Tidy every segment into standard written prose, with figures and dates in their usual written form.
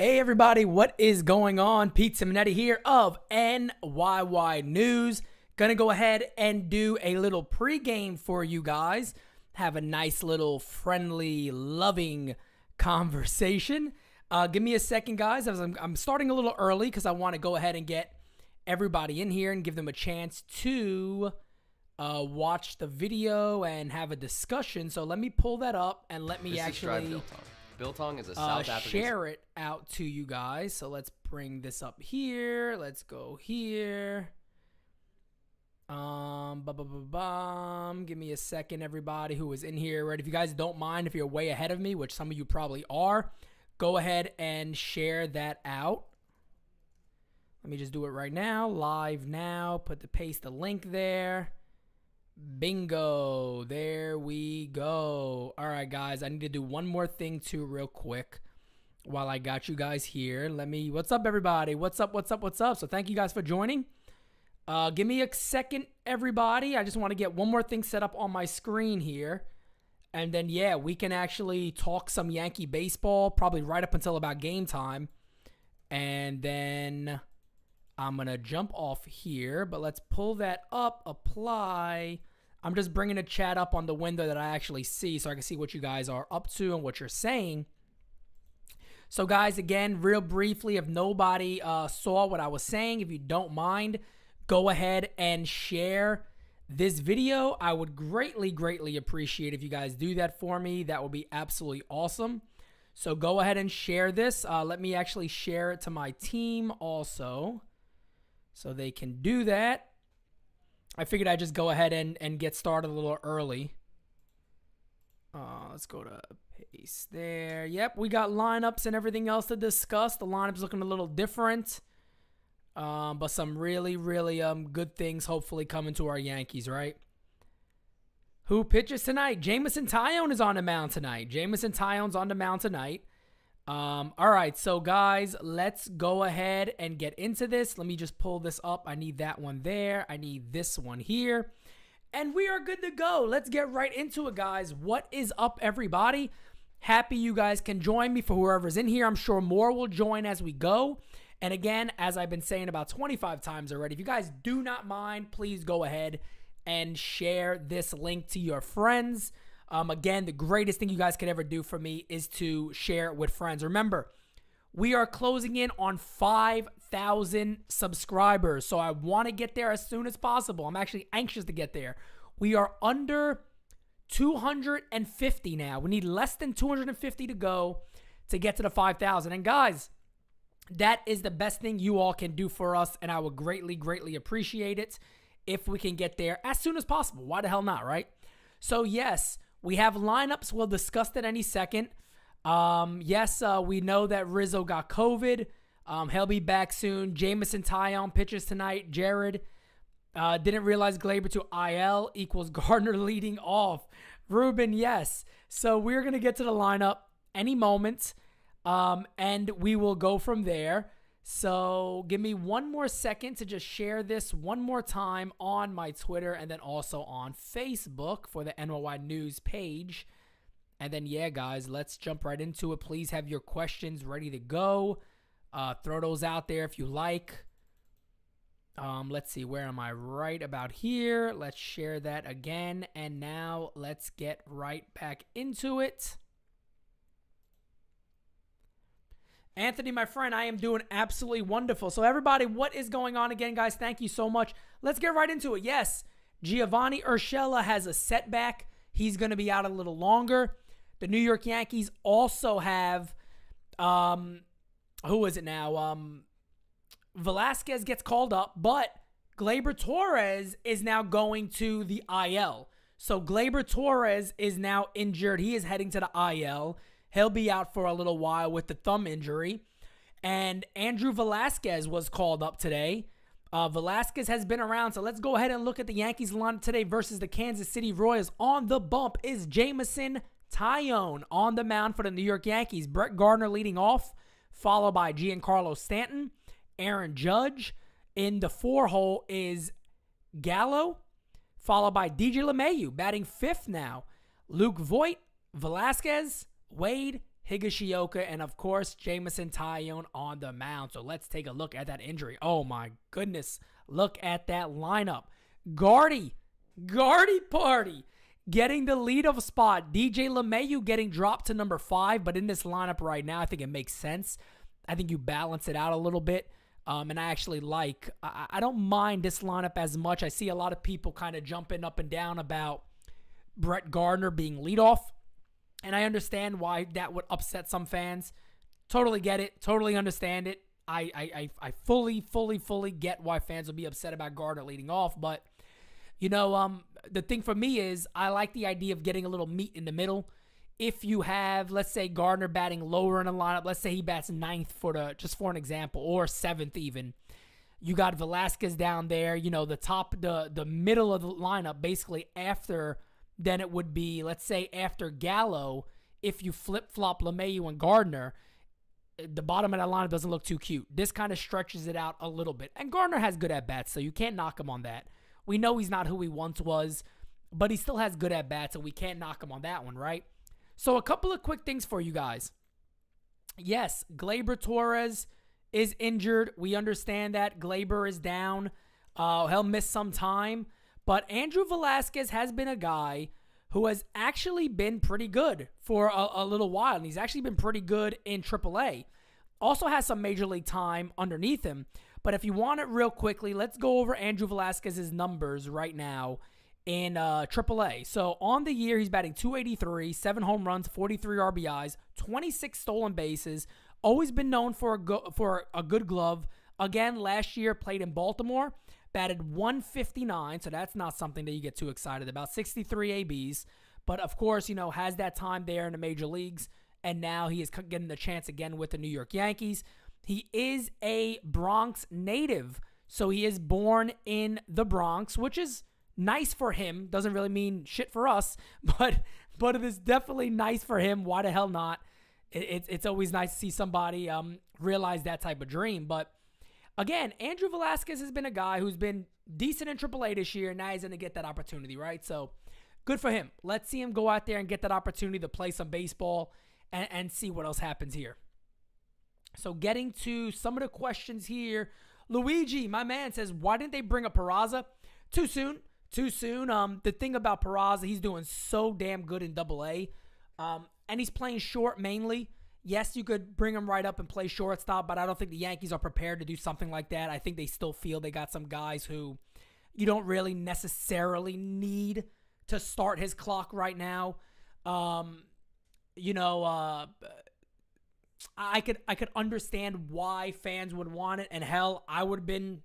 Hey everybody, what is going on? Pete Simonetti here of NYY News. Gonna go ahead and do a little pregame for you guys. Have a nice little friendly, loving conversation. Give me a second, guys. I'm starting a little early because I want to go ahead and get everybody in here and give them a chance to watch the video and have a discussion. So let me pull that up and let me actually Biltong is a South African. Share it out to you guys. So let's bring this up here. Let's go here. Give me a second, everybody who is in here. Right, if you guys don't mind, if you're way ahead of me, which some of you probably are, go ahead and share that out. Let me just do it right now, live now. Paste the link there. Bingo, there we go. All right, guys, I need to do one more thing too real quick while I got you guys here. What's up, everybody? What's up? So thank you guys for joining. Give me a second, everybody. I just want to get one more thing set up on my screen here. And then, yeah, we can actually talk some Yankee baseball, probably right up until about game time. And then I'm going to jump off here, but let's pull that up, apply. I'm just bringing a chat up on the window that I actually see so I can see what you guys are up to and what you're saying. So, guys, again, real briefly, if nobody saw what I was saying, if you don't mind, go ahead and share this video. I would greatly, greatly appreciate if you guys do that for me. That would be absolutely awesome. So go ahead and share this. Let me actually share it to my team also, so they can do that. I figured I'd just go ahead and get started a little early. Let's go to paste there. Yep, we got lineups and everything else to discuss. The lineup's looking a little different. But some really, really good things hopefully coming to our Yankees, right? Who pitches tonight? Jameson Taillon is on the mound tonight. All right, so guys, let's go ahead and get into this. Let me just pull this up. I need that one there. I need this one here. And we are good to go. Let's get right into it, guys. What is up, everybody? Happy you guys can join me for whoever's in here. I'm sure more will join as we go. And again, as I've been saying about 25 times already, if you guys do not mind, please go ahead and share this link to your friends. Again, the greatest thing you guys could ever do for me is to share it with friends. Remember, we are closing in on 5,000 subscribers, so I want to get there as soon as possible. I'm actually anxious to get there. We are under 250 now. We need less than 250 to go to get to the 5,000. And guys, that is the best thing you all can do for us, and I would greatly, greatly appreciate it if we can get there as soon as possible. Why the hell not, right? So, yes, we have lineups. We'll discuss that any second. We know that Rizzo got COVID. He'll be back soon. Jameson Taillon pitches tonight. Jared didn't realize Gleyber to IL equals Gardner leading off. Ruben, yes. So we're going to get to the lineup any moment. And we will go from there. So give me one more second to just share this one more time on my Twitter and then also on Facebook for the NYY News page. And then, yeah, guys, let's jump right into it. Please have your questions ready to go. Throw those out there if you like. Let's see, where am I? Right about here. Let's share that again. And now let's get right back into it. Anthony, my friend, I am doing absolutely wonderful. So everybody, what is going on again, guys? Thank you so much. Let's get right into it. Yes, Giovanni Urshela has a setback. He's going to be out a little longer. The New York Yankees also have, who is it now? Velasquez gets called up, but Gleyber Torres is now going to the IL. So Gleyber Torres is now injured. He is heading to the IL. He'll be out for a little while with the thumb injury. And Andrew Velasquez was called up today. Velasquez has been around, so let's go ahead and look at the Yankees lineup today versus the Kansas City Royals. On the bump is Jameson Taillon on the mound for the New York Yankees. Brett Gardner leading off, followed by Giancarlo Stanton. Aaron Judge. In the 4-hole is Gallo, followed by DJ LeMahieu, batting 5th now. Luke Voit, Velasquez, Wade, Higashioka, and of course, Jameson Taillon on the mound. So let's take a look at that injury. Oh my goodness. Look at that lineup. Gardy Party getting the leadoff spot. DJ LeMahieu getting dropped to number 5, but in this lineup right now, I think it makes sense. I think you balance it out a little bit. And I actually I don't mind this lineup as much. I see a lot of people kind of jumping up and down about Brett Gardner being leadoff. And I understand why that would upset some fans. Totally get it. Totally understand it. I fully get why fans will be upset about Gardner leading off. But, the thing for me is I like the idea of getting a little meat in the middle. If you have, let's say, Gardner batting lower in the lineup, let's say he bats 9th just for an example, or 7th even. You got Velasquez down there, the middle of the lineup, basically after. Then it would be, let's say, after Gallo, if you flip-flop LeMahieu and Gardner, the bottom of that lineup doesn't look too cute. This kind of stretches it out a little bit. And Gardner has good at-bats, so you can't knock him on that. We know he's not who he once was, but he still has good at-bats, and we can't knock him on that one, right? So a couple of quick things for you guys. Yes, Gleyber Torres is injured. We understand that. Gleyber is down. He'll miss some time. But Andrew Velasquez has been a guy who has actually been pretty good for a little while. And he's actually been pretty good in AAA. Also has some major league time underneath him. But if you want it real quickly, let's go over Andrew Velasquez's numbers right now in AAA. So on the year, he's batting .283, 7 home runs, 43 RBIs, 26 stolen bases. Always been known for a good glove. Again, last year played in Baltimore. Batted .159, so that's not something that you get too excited about. 63 ABs, but of course, has that time there in the major leagues, and now he is getting the chance again with the New York Yankees. He is a Bronx native, so he is born in the Bronx, which is nice for him. Doesn't really mean shit for us, but it is definitely nice for him. Why the hell not? It's always nice to see somebody realize that type of dream, but again, Andrew Velasquez has been a guy who's been decent in AAA this year, and now he's going to get that opportunity, right? So, good for him. Let's see him go out there and get that opportunity to play some baseball and see what else happens here. So, getting to some of the questions here. Luigi, my man, says, why didn't they bring up Peraza? Too soon. The thing about Peraza, he's doing so damn good in AA, and he's playing short mainly. Yes, you could bring him right up and play shortstop, but I don't think the Yankees are prepared to do something like that. I think they still feel they got some guys who you don't really necessarily need to start his clock right now. I could understand why fans would want it, and hell, I would have been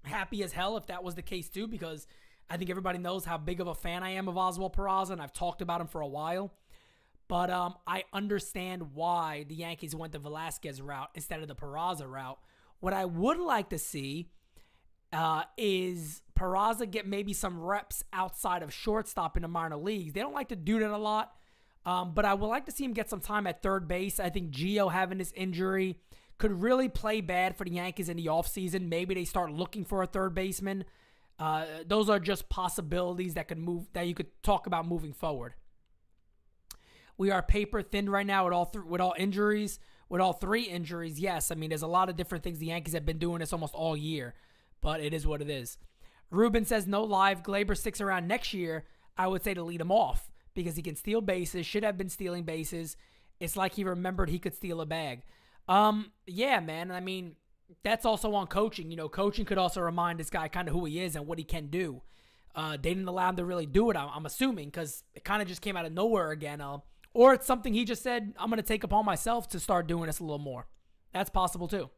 happy as hell if that was the case too, because I think everybody knows how big of a fan I am of Oswald Peraza, and I've talked about him for a while. But I understand why the Yankees went the Velasquez route instead of the Peraza route. What I would like to see is Peraza get maybe some reps outside of shortstop in the minor leagues. They don't like to do that a lot, but I would like to see him get some time at third base. I think Gio having this injury could really play bad for the Yankees in the offseason. Maybe they start looking for a third baseman. Those are just possibilities that you could talk about moving forward. We are paper thin right now with all injuries, with all 3 injuries. Yes, I mean, there's a lot of different things. The Yankees have been doing this almost all year, but it is what it is. Ruben says, no live. Gleyber sticks around next year. I would say to lead him off because he can steal bases, should have been stealing bases. It's like he remembered he could steal a bag. Yeah, man. I mean, that's also on coaching. Coaching could also remind this guy kind of who he is and what he can do. They didn't allow him to really do it, I'm assuming, because it kind of just came out of nowhere again. Or it's something he just said, I'm going to take upon myself to start doing this a little more. That's possible too.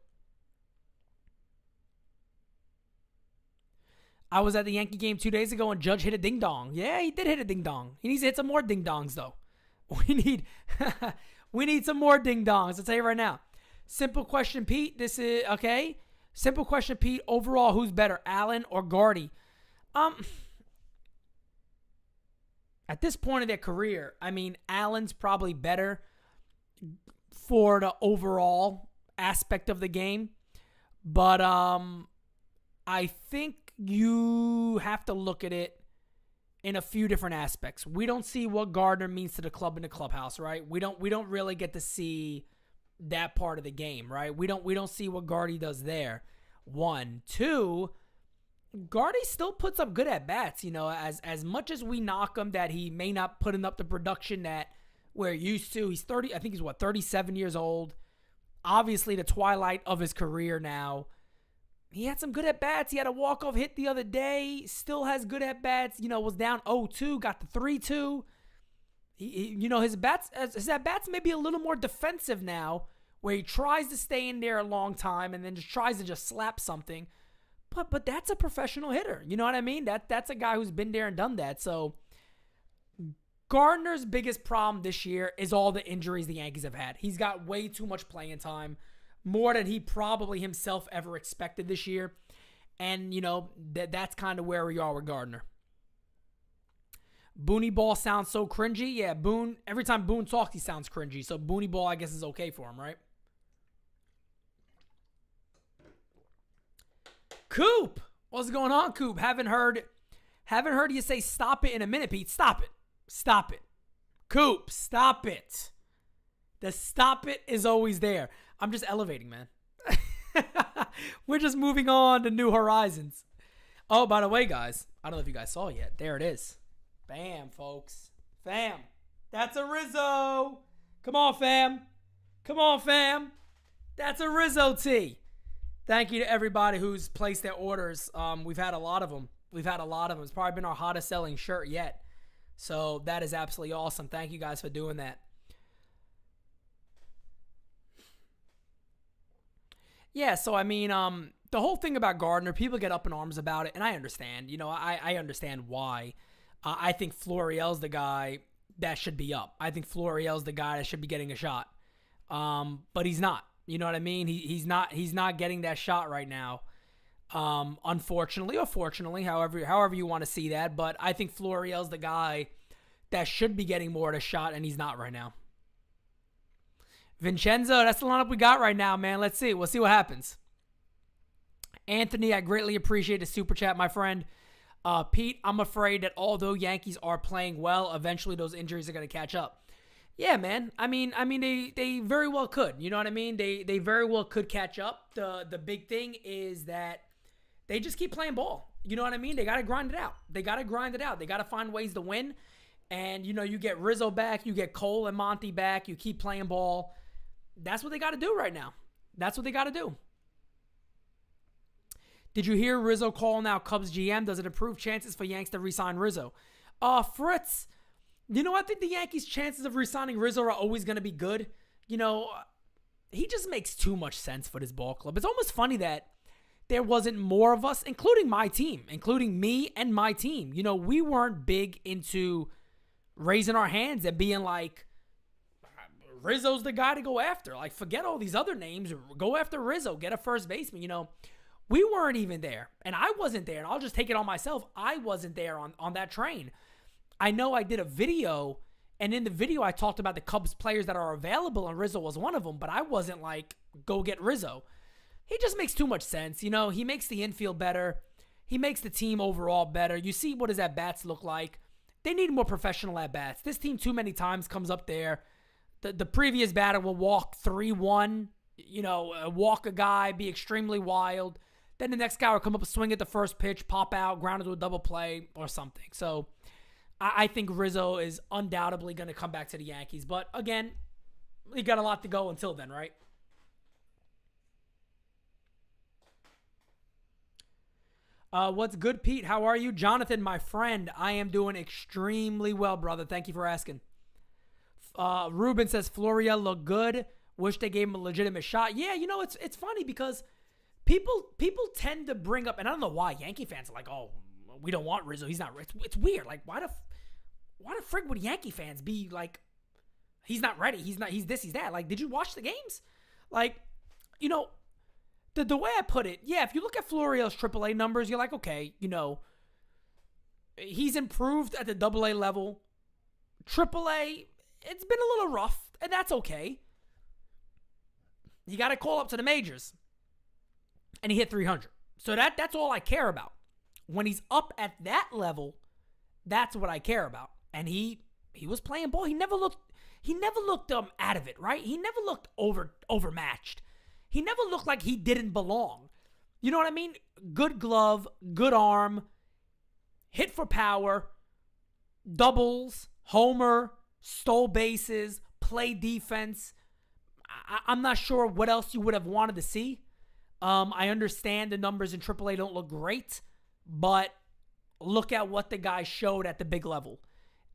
I was at the Yankee game 2 days ago and Judge hit a ding-dong. Yeah, he did hit a ding-dong. He needs to hit some more ding-dongs, though. We need some more ding-dongs, I'll tell you right now. Simple question, Pete. This is, okay. Simple question, Pete. Overall, who's better, Allen or Gardy? At this point of their career, I mean, Allen's probably better for the overall aspect of the game. But I think you have to look at it in a few different aspects. We don't see what Gardner means to the club in the clubhouse, right? We don't really get to see that part of the game, right? We don't see what Gardy does there. 1, 2, Gardy still puts up good at bats, as much as we knock him that he may not putting up the production that we're used to. He's 30, I think he's 37 years old. Obviously the twilight of his career now. He had some good at bats. He had a walk-off hit the other day. Still has good at bats. Was down 0-2, got the 3-2. His at bats may be a little more defensive now, where he tries to stay in there a long time and then just tries to just slap something. But that's a professional hitter. You know what I mean? That's a guy who's been there and done that. So Gardner's biggest problem this year is all the injuries the Yankees have had. He's got way too much playing time, more than he probably himself ever expected this year. And, that's kind of where we are with Gardner. Booney Ball sounds so cringy. Yeah, Boone, every time Boone talks, he sounds cringy. So Booney Ball, I guess, is okay for him, right? Coop, what's going on, Coop? Haven't heard you say stop it in a minute, Pete. Stop it. Coop, stop it. The stop it is always there. I'm just elevating, man. We're just moving on to new horizons. Oh, by the way, guys, I don't know if you guys saw it yet. There it is. Bam, folks. Fam. That's a Rizzo. Come on, fam. That's a Rizzo tee. Thank you to everybody who's placed their orders. We've had a lot of them. It's probably been our hottest selling shirt yet. So that is absolutely awesome. Thank you guys for doing that. Yeah, so I mean, the whole thing about Gardner, people get up in arms about it, and I understand. I understand why. I think Florial's the guy that should be up. I think Florial's the guy that should be getting a shot. But he's not. You know what I mean? He's not getting that shot right now. Unfortunately or fortunately, however you want to see that. But I think Florial's the guy that should be getting more of a shot, and he's not right now. Vincenzo, that's the lineup we got right now, man. Let's see. We'll see what happens. Anthony, I greatly appreciate the super chat, my friend. Pete, I'm afraid that although Yankees are playing well, eventually those injuries are going to catch up. Yeah, man. I mean, they very well could. You know what I mean? They very well could catch up. The big thing is that they just keep playing ball. You know what I mean? They got to grind it out. They got to find ways to win. And, you get Rizzo back. You get Cole and Monty back. You keep playing ball. That's what they got to do right now. That's what they got to do. Did you hear Rizzo calling out Cubs GM? Does it improve chances for Yanks to re-sign Rizzo? Fritz, I think the Yankees' chances of re-signing Rizzo are always going to be good. He just makes too much sense for this ball club. It's almost funny that there wasn't more of us, including my team, including me and my team. We weren't big into raising our hands and being like, Rizzo's the guy to go after. Like, forget all these other names. Go after Rizzo. Get a first baseman. We weren't even there. And I wasn't there. And I'll just take it on myself. I wasn't there on that train. I know I did a video. And in the video, I talked about the Cubs players that are available. And Rizzo was one of them. But I wasn't like, go get Rizzo. He just makes too much sense. He makes the infield better. He makes the team overall better. You see what his at-bats look like. They need more professional at-bats. This team too many times comes up there. The previous batter will walk 3-1, walk a guy, be extremely wild. Then the next guy will come up, swing at the first pitch, pop out, ground into a double play or something. So I think Rizzo is undoubtedly going to come back to the Yankees. But again, we got a lot to go until then, right? What's good, Pete? How are you? Jonathan, my friend, I am doing extremely well, brother. Thank you for asking. Ruben says Florial looked good. Wish they gave him a legitimate shot. Yeah, it's funny because people tend to bring up, and I don't know why Yankee fans are like, oh, we don't want Rizzo. He's not. It's weird. Like, why the frig would Yankee fans be like, he's not ready. He's not. He's this. He's that. Like, did you watch the games? Like, the way I put it, yeah. If you look at Florial's AAA numbers, you're like, okay, he's improved at the AA level. AAA. It's been a little rough, and that's okay. You got to call up to the majors. And he hit 300. So that's all I care about. When he's up at that level, That's what I care about. And he was playing ball. He never looked out of it, right? He never looked overmatched. He never looked like he didn't belong. You know what I mean? Good glove, good arm, hit for power, doubles, homer, stole bases, play defense. I'm not sure what else you would have wanted to see. I understand the numbers in AAA don't look great, but look at what the guy showed at the big level.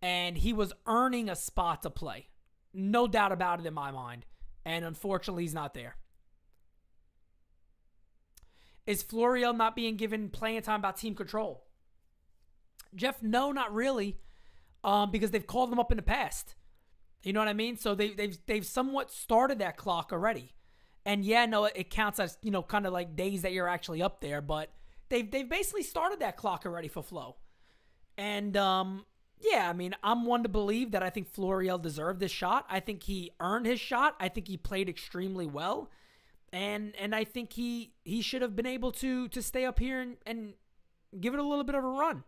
And he was earning a spot to play. No doubt about it in my mind. And unfortunately, he's not there. Is Florial not being given playing time about team control? Jeff, no, not really. Because they've called him up in the past. You know what I mean? So they've somewhat started that clock already. And yeah, no, it counts as, kind of like days that you're actually up there, but they've basically started that clock already for Flo. And yeah, I mean, I'm one to believe that I think Florial deserved this shot. I think he earned his shot. I think he played extremely well. And I think he should have been able to stay up here and give it a little bit of a run.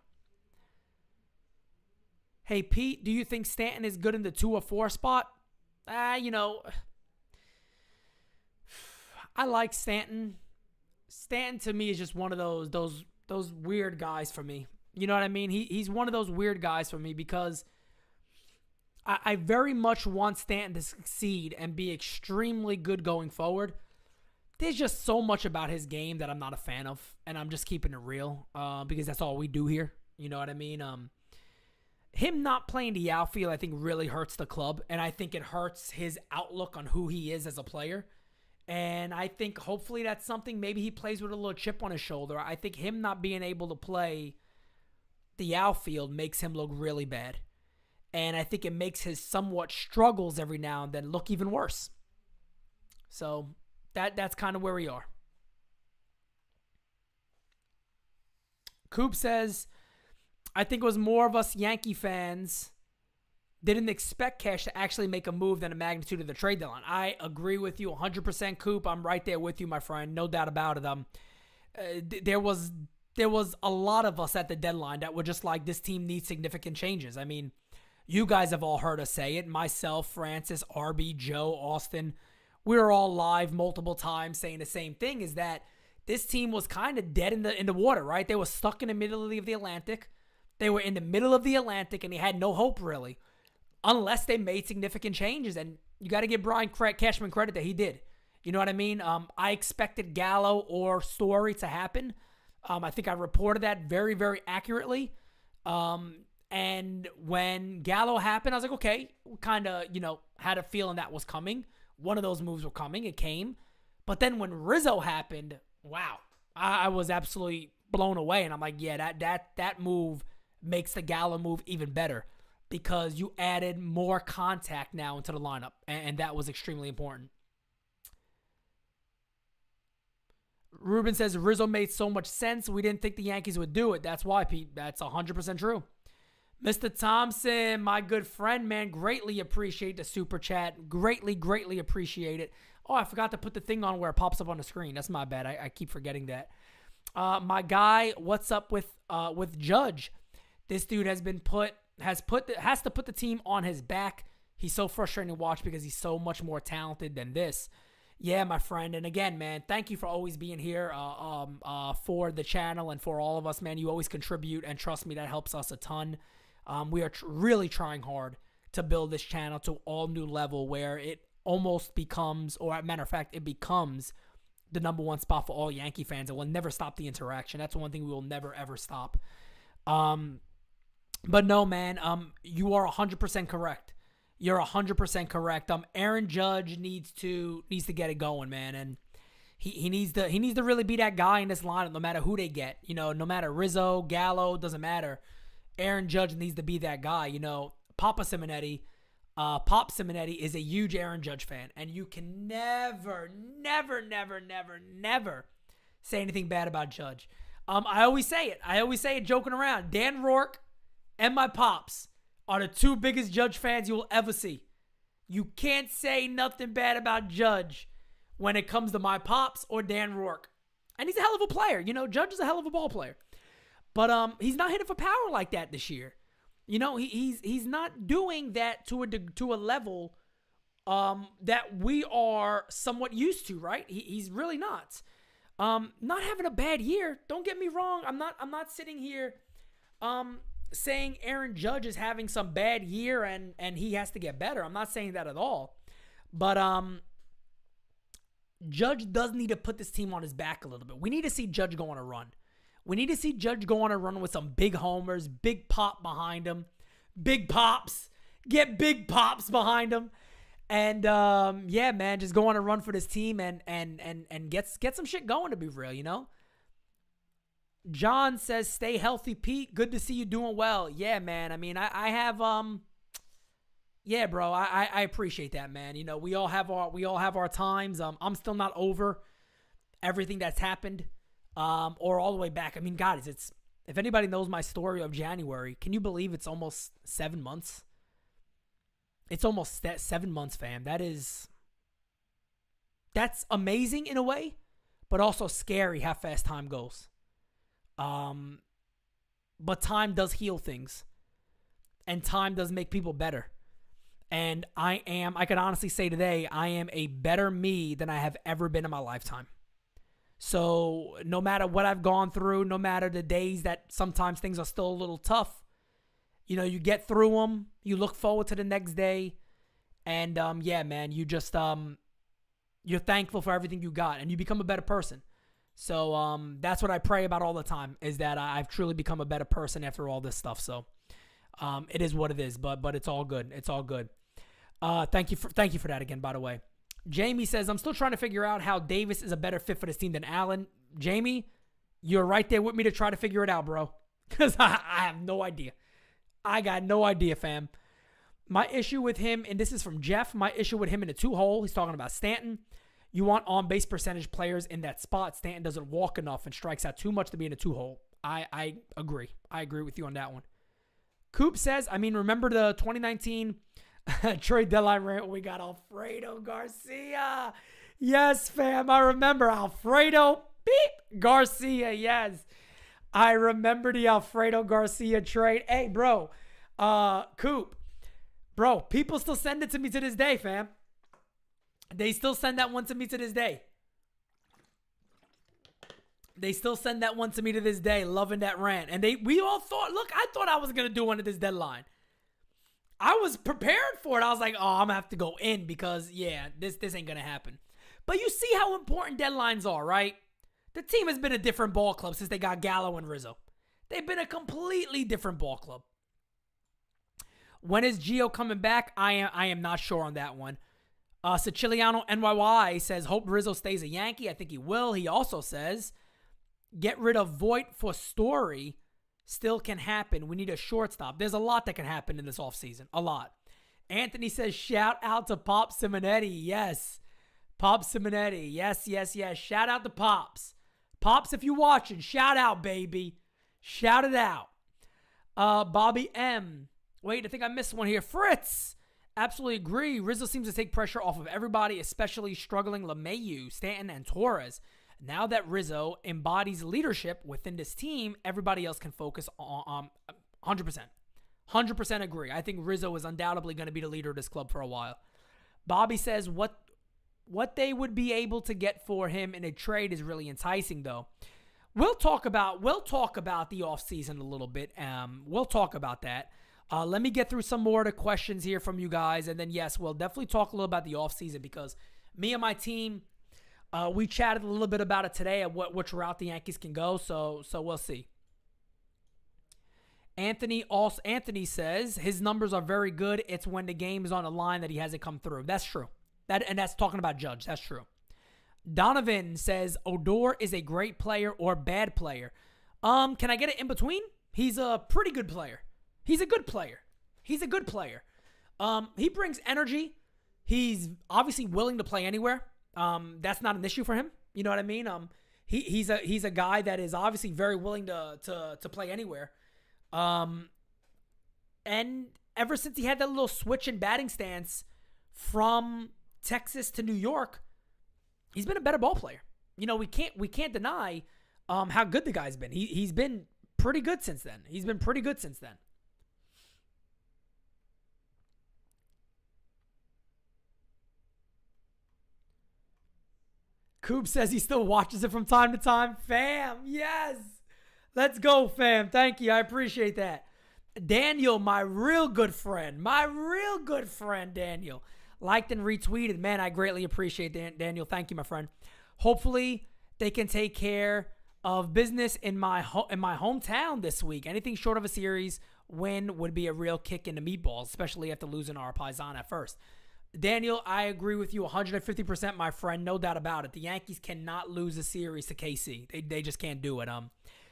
Hey, Pete, do you think Stanton is good in the 2 or 4 spot? I like Stanton. Stanton to me is just one of those weird guys for me. You know what I mean? He's one of those weird guys for me because I very much want Stanton to succeed and be extremely good going forward. There's just so much about his game that I'm not a fan of, and I'm just keeping it real because that's all we do here. You know what I mean? Him not playing the outfield, I think, really hurts the club, and I think it hurts his outlook on who he is as a player. And I think hopefully that's something maybe he plays with a little chip on his shoulder. I think him not being able to play the outfield makes him look really bad. And I think it makes his somewhat struggles every now and then look even worse. So that's kind of where we are. Coop says, I think it was more of us Yankee fans didn't expect Cash to actually make a move than the magnitude of the trade deadline. I agree with you 100%, Coop. I'm right there with you, my friend. No doubt about it. There was a lot of us at the deadline that were just like, this team needs significant changes. I mean, you guys have all heard us say it. Myself, Francis, RB, Joe, Austin. We were all live multiple times saying the same thing, is that this team was kind of dead in the water, right? They were stuck in the middle of the Atlantic. They were in the middle of the Atlantic, and they had no hope, really, unless they made significant changes. And you got to give Brian Cashman credit that he did. You know what I mean? I expected Gallo or Story to happen. I think I reported that very, very accurately. And when Gallo happened, I was like, okay, kind of, had a feeling that was coming. One of those moves were coming. It came. But then when Rizzo happened, wow, I was absolutely blown away. And I'm like, yeah, that move makes the Gallo move even better because you added more contact now into the lineup. And that was extremely important. Ruben says Rizzo made so much sense. We didn't think the Yankees would do it. That's why, Pete. That's 100% true. Mr. Thompson, my good friend, man, greatly appreciate the super chat. Greatly, greatly appreciate it. Oh, I forgot to put the thing on where it pops up on the screen. That's my bad. I keep forgetting that. My guy, what's up with Judge? This dude has to put the team on his back. He's so frustrating to watch because he's so much more talented than this. Yeah, my friend. And again, man, thank you for always being here for the channel and for all of us, man. You always contribute, and trust me, that helps us a ton. We are really trying hard to build this channel to all new level where it almost becomes, or as a matter of fact, it becomes the number one spot for all Yankee fans. It will never stop the interaction. That's one thing we will never, ever stop. But no, man, you are 100% correct. You're 100% correct. Aaron Judge needs to get it going, man, and he needs to really be that guy in this lineup, no matter who they get. No matter Rizzo, Gallo, doesn't matter. Aaron Judge needs to be that guy. Pop Simonetti is a huge Aaron Judge fan, and you can never say anything bad about Judge. I always say it joking around. Dan Rourke and my pops are the two biggest Judge fans you will ever see. You can't say nothing bad about Judge when it comes to my pops or Dan Rourke. And he's a hell of a player. Judge is a hell of a ball player. But he's not hitting for power like that this year. He's not doing that to a level that we are somewhat used to, right? He's really not. Not having a bad year. Don't get me wrong. I'm not sitting here saying Aaron Judge is having some bad year and he has to get better. I'm not saying that at all. But Judge does need to put this team on his back a little bit. We need to see Judge go on a run. We need to see Judge go on a run with some big homers, big pop behind him, big pops. Get big pops behind him. And yeah, man, just go on a run for this team and get some shit going, to be real, John says, stay healthy, Pete. Good to see you doing well. Yeah, man. I mean, I have yeah, bro. I appreciate that, man. We all have our times. I'm still not over everything that's happened. Or all the way back. I mean, guys, if anybody knows my story of January, can you believe it's almost 7 months? It's almost 7 months, fam. That's amazing in a way, but also scary how fast time goes. But time does heal things, and time does make people better. And I can honestly say today, I am a better me than I have ever been in my lifetime. So no matter what I've gone through, no matter the days that sometimes things are still a little tough, you get through them, you look forward to the next day, and yeah, man, you just you're thankful for everything you got, and you become a better person. So that's what I pray about all the time, is that I've truly become a better person after all this stuff. So it is what it is, but it's all good. It's all good. Thank you for that again, by the way. Jamie says, I'm still trying to figure out how Davis is a better fit for this team than Allen. Jamie, you're right there with me to try to figure it out, bro. Because I have no idea. I got no idea, fam. My issue with him, and this is from Jeff, my issue with him in a 2-hole, he's talking about Stanton. You want on-base percentage players in that spot. Stanton doesn't walk enough and strikes out too much to be in a 2-hole. I agree. I agree with you on that one. Coop says, remember the 2019 trade deadline rant when we got Alfredo Garcia? Yes, fam. I remember Alfredo Garcia. Yes. I remember the Alfredo Garcia trade. Hey, bro. Coop. Bro, people still send it to me to this day, fam. They still send that one to me to this day. They still send that one to me to this day, loving that rant. And we all thought, look, I thought I was going to do one at this deadline. I was prepared for it. I was like, I'm going to have to go in because, yeah, this ain't going to happen. But you see how important deadlines are, right? The team has been a different ball club since they got Gallo and Rizzo. They've been a completely different ball club. When is Gio coming back? I am not sure on that one. Siciliano NYY says, hope Rizzo stays a Yankee. I think he will. He also says, get rid of Voit for Story. Still can happen. We need a shortstop. There's a lot that can happen in this offseason. A lot. Anthony says, shout out to Pop Simonetti. Yes. Pop Simonetti. Yes. Shout out to Pops. Pops, if you're watching, shout out, baby. Shout it out. Bobby M. Wait, I think I missed one here. Fritz. Absolutely agree. Rizzo seems to take pressure off of everybody, especially struggling LeMahieu, Stanton, and Torres. Now that Rizzo embodies leadership within this team, everybody else can focus on 100%. 100% agree. I think Rizzo is undoubtedly going to be the leader of this club for a while. Bobby says what they would be able to get for him in a trade is really enticing, though. We'll talk about the offseason a little bit. We'll talk about that. Let me get through some more of the questions here from you guys, and then, yes, we'll definitely talk a little about the offseason because me and my team, we chatted a little bit about it today at which route the Yankees can go, so we'll see. Anthony says his numbers are very good. It's when the game is on the line that he hasn't come through. That's true. And that's talking about Judge. That's true. Donovan says Odor is a great player or bad player. Can I get it in between? He's a pretty good player. He's a good player. He brings energy. He's obviously willing to play anywhere. That's not an issue for him. You know what I mean? He's a guy that is obviously very willing to play anywhere. And ever since he had that little switch in batting stance from Texas to New York, he's been a better ball player. We can't deny how good the guy's been. He's been pretty good since then. Coop says he still watches it from time to time. Fam, yes. Let's go, fam. Thank you. I appreciate that. Daniel, my real good friend, Daniel, liked and retweeted. Man, I greatly appreciate that, Daniel. Thank you, my friend. Hopefully, they can take care of business in my hometown this week. Anything short of a series win would be a real kick in the meatballs, especially after losing our Paisan at first. Daniel, I agree with you 150%, my friend. No doubt about it. The Yankees cannot lose a series to KC. They just can't do it.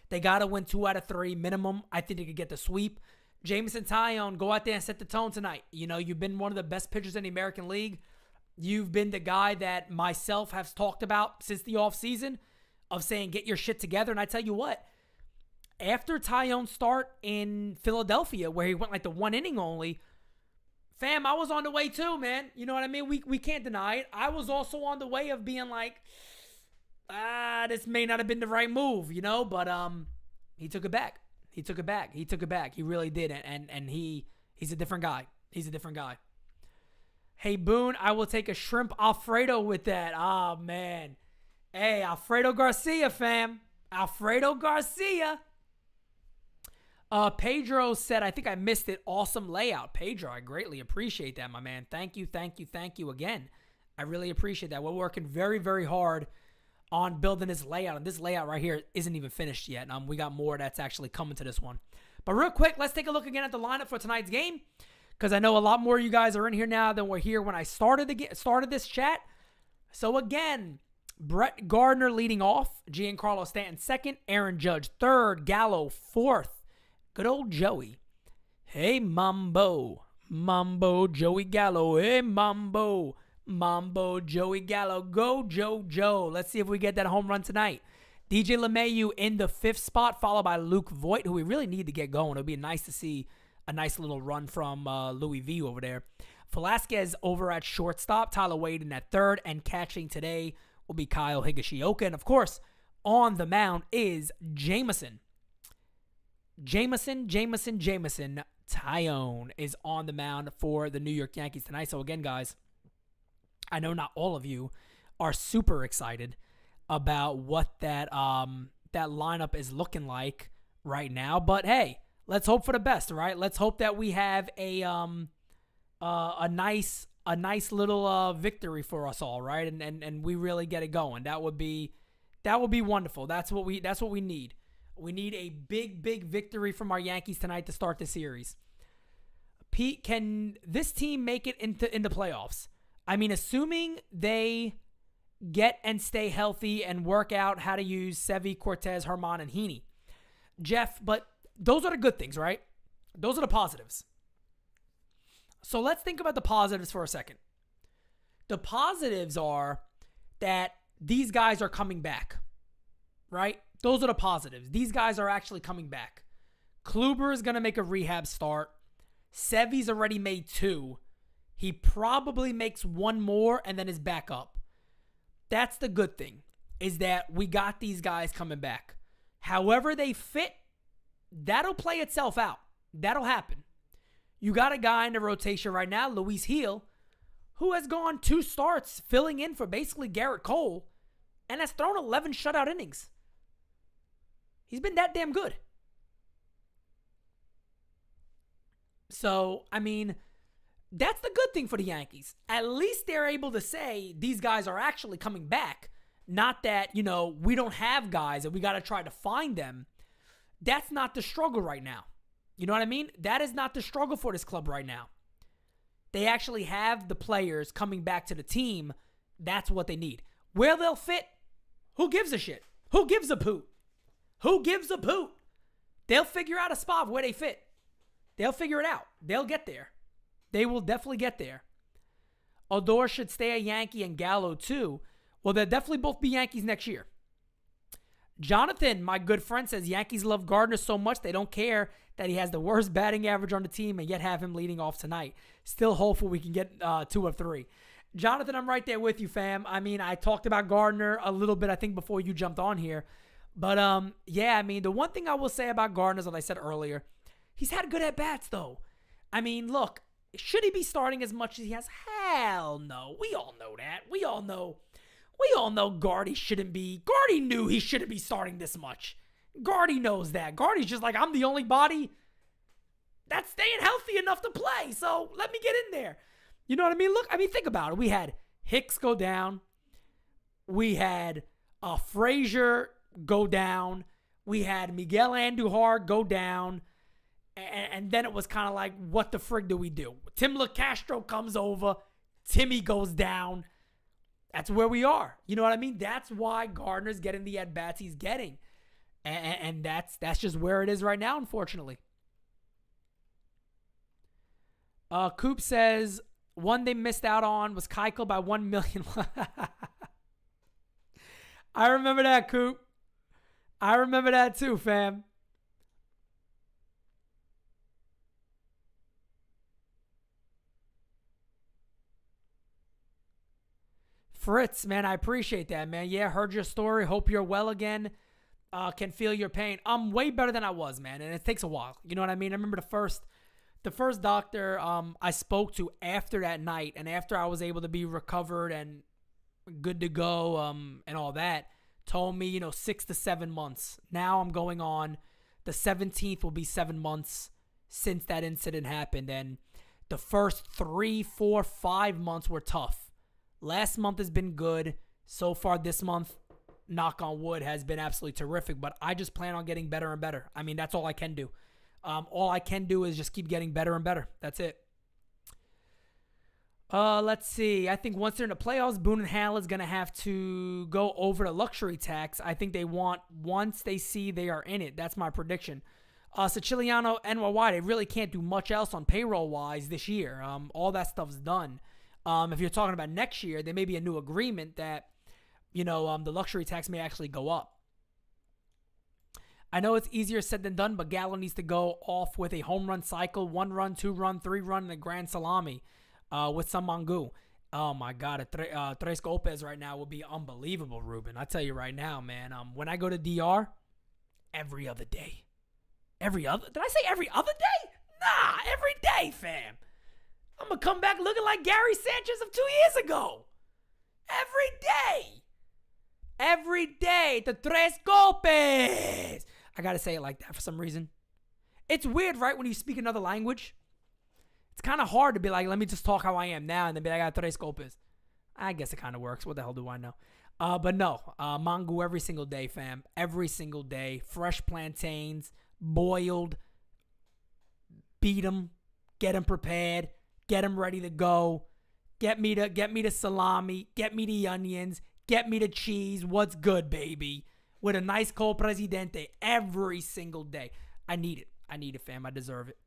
They got to win 2 out of 3 minimum. I think they could get the sweep. Jameson Taillon, go out there and set the tone tonight. You know, you've been one of the best pitchers in the American League. You've been the guy that myself has talked about since the offseason of saying get your shit together. And I tell you what, after Taillon's start in Philadelphia, where he went like the 1 inning only, fam, I was on the way too, man. You know what I mean? We can't deny it. I was also on the way of being like, this may not have been the right move, you know? But he took it back. He took it back. He really did. And he's a different guy. He's a different guy. Hey, Boone, I will take a shrimp Alfredo with that. Oh, man. Hey, Alfredo Garcia, fam. Alfredo Garcia. Pedro said, I think I missed it. Awesome layout. Pedro, I greatly appreciate that, my man. Thank you again. I really appreciate that. We're working very, very hard on building this layout. And this layout right here isn't even finished yet. We got more that's actually coming to this one. But real quick, let's take a look again at the lineup for tonight's game, because I know a lot more of you guys are in here now than were here when I started this chat. So again, Brett Gardner leading off, Giancarlo Stanton second, Aaron Judge third, Gallo fourth. Good old Joey. Hey, Mambo, Joey Gallo. Hey, Mambo, Joey Gallo. Go, Joe. Let's see if we get that home run tonight. DJ LeMahieu in the 5th spot, followed by Luke Voigt, who we really need to get going. It would be nice to see a nice little run from Louis V over there. Velasquez over at shortstop, Tyler Wade in at third, and catching today will be Kyle Higashioka. And, of course, on the mound is Jameson Taillon is on the mound for the New York Yankees tonight. So, again, guys, I know not all of you are super excited about what that lineup is looking like right now. But, hey, let's hope for the best, right? Let's hope that we have a nice little victory for us all, right? And we really get it going. That would be wonderful. That's what we need. We need a big victory from our Yankees tonight to start the series. Pete, can this team make it into the playoffs? I mean, assuming they get and stay healthy and work out how to use Sevy, Cortez, Herman, and Heaney. Jeff, but those are the good things, right? Those are the positives. So let's think about the positives for a second. The positives are that these guys are coming back, right? Those are the positives. These guys are actually coming back. Kluber is going to make a rehab start. Sevy's already made 2. He probably makes 1 more and then is back up. That's the good thing, is that we got these guys coming back. However they fit, that'll play itself out. That'll happen. You got a guy in the rotation right now, Luis Gil, who has gone 2 starts filling in for basically Garrett Cole and has thrown 11 shutout innings. He's been that damn good. So, I mean, that's the good thing for the Yankees. At least they're able to say these guys are actually coming back. Not that, we don't have guys and we got to try to find them. That's not the struggle right now. You know what I mean? That is not the struggle for this club right now. They actually have the players coming back to the team. That's what they need. Where they'll fit, who gives a shit? Who gives a poot? Who gives a poot? They'll figure out a spot where they fit. They'll figure it out. They'll get there. They will definitely get there. Odor should stay a Yankee and Gallo too. Well, they'll definitely both be Yankees next year. Jonathan, my good friend, says Yankees love Gardner so much they don't care that he has the worst batting average on the team and yet have him leading off tonight. Still hopeful we can get 2 of 3. Jonathan, I'm right there with you, fam. I mean, I talked about Gardner a little bit, I think, before you jumped on here. But, yeah, I mean, the one thing I will say about Gardner is, as I said earlier, he's had good at-bats, though. I mean, look, should he be starting as much as he has? Hell no. We all know that. We all know We all know Gardy shouldn't be. Gardy knew he shouldn't be starting this much. Gardy knows that. Gardy's just like, I'm the only body that's staying healthy enough to play, so let me get in there. You know what I mean? Look, think about it. We had Hicks go down. We had Frazier go down. We had Miguel Andujar go down. And then it was kind of like, what the frig do we do? Tim LaCastro comes over. Timmy goes down. That's where we are. You know what I mean? That's why Gardner's getting the at-bats he's getting. And that's just where it is right now, unfortunately. Coop says, one they missed out on was Keuchel by 1 million. I remember that, Coop. I remember that too, fam. Fritz, man, I appreciate that, man. Yeah, heard your story. Hope you're well again. Can feel your pain. I'm way better than I was, man, and it takes a while. You know what I mean? I remember the first doctor I spoke to after that night, and after I was able to be recovered and good to go and all that, told me, 6 to 7 months. Now I'm going on. The 17th will be 7 months since that incident happened, and the first 3, 4, 5 months were tough. Last month has been good. So far this month, knock on wood, has been absolutely terrific. But I just plan on getting better and better. I mean, that's all I can do. All I can do is just keep getting better and better. That's it. Let's see. I think once they're in the playoffs, Boone and Hal is going to have to go over the luxury tax. I think they want, once they see they are in it. That's my prediction. Siciliano, NYY, they really can't do much else on payroll-wise this year. All that stuff's done. If you're talking about next year, there may be a new agreement that, the luxury tax may actually go up. I know it's easier said than done, but Gallo needs to go off with a home run cycle, 1 run, 2 run, 3 run, and a grand salami with some Mangu. Oh, my God. Tres Lopez right now would be unbelievable, Ruben. I tell you right now, man. When I go to DR, every other day. Did I say every other day? Nah, every day, fam. I'm going to come back looking like Gary Sanchez of 2 years ago. Every day, the Tres Golpes. I got to say it like that for some reason. It's weird, right, when you speak another language? It's kind of hard to be like, let me just talk how I am now and then be like, I got Tres Golpes. I guess it kind of works. What the hell do I know? But no, mango every single day, fam. Every single day. Fresh plantains, boiled. Beat them. Get them prepared. Get them ready to go. Get me the salami. Get me the onions. Get me the cheese. What's good, baby? With a nice cold presidente every single day. I need it, fam. I deserve it.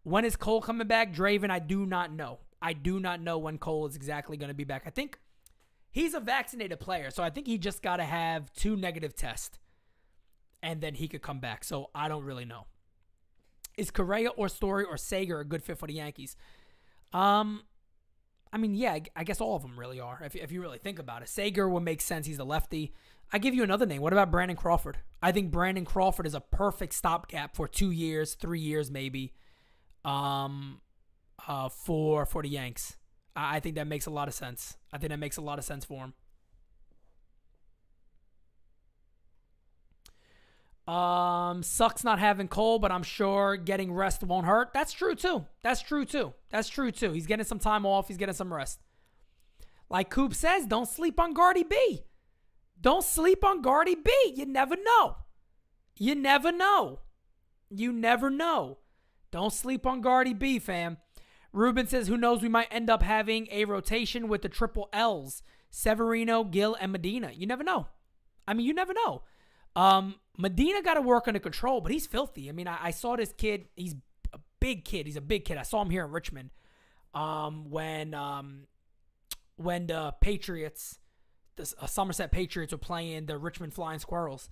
When is Cole coming back? Draven, I do not know. I do not know when Cole is exactly going to be back. I think he's a vaccinated player, so I think he just got to have 2 negative tests, and then he could come back. So I don't really know. Is Correa or Story or Sager a good fit for the Yankees? I mean, yeah, I guess all of them really are, if you really think about it. Sager would make sense. He's a lefty. I give you another name. What about Brandon Crawford? I think Brandon Crawford is a perfect stopgap for 2 years, 3 years maybe, for the Yanks. I think that makes a lot of sense. I think that makes a lot of sense for him. Sucks not having Cole, but I'm sure getting rest won't hurt. That's true too. He's getting some time off. He's getting some rest. Like Coop says, don't sleep on Gardy B. Don't sleep on Gardy B. You never know. Don't sleep on Gardy B, fam. Ruben says, who knows, we might end up having a rotation with the triple L's. Severino, Gill, and Medina. You never know. You never know. Medina got to work under control, but he's filthy. I saw this kid. He's a big kid. I saw him here in Richmond. When the Patriots, the Somerset Patriots were playing the Richmond Flying Squirrels.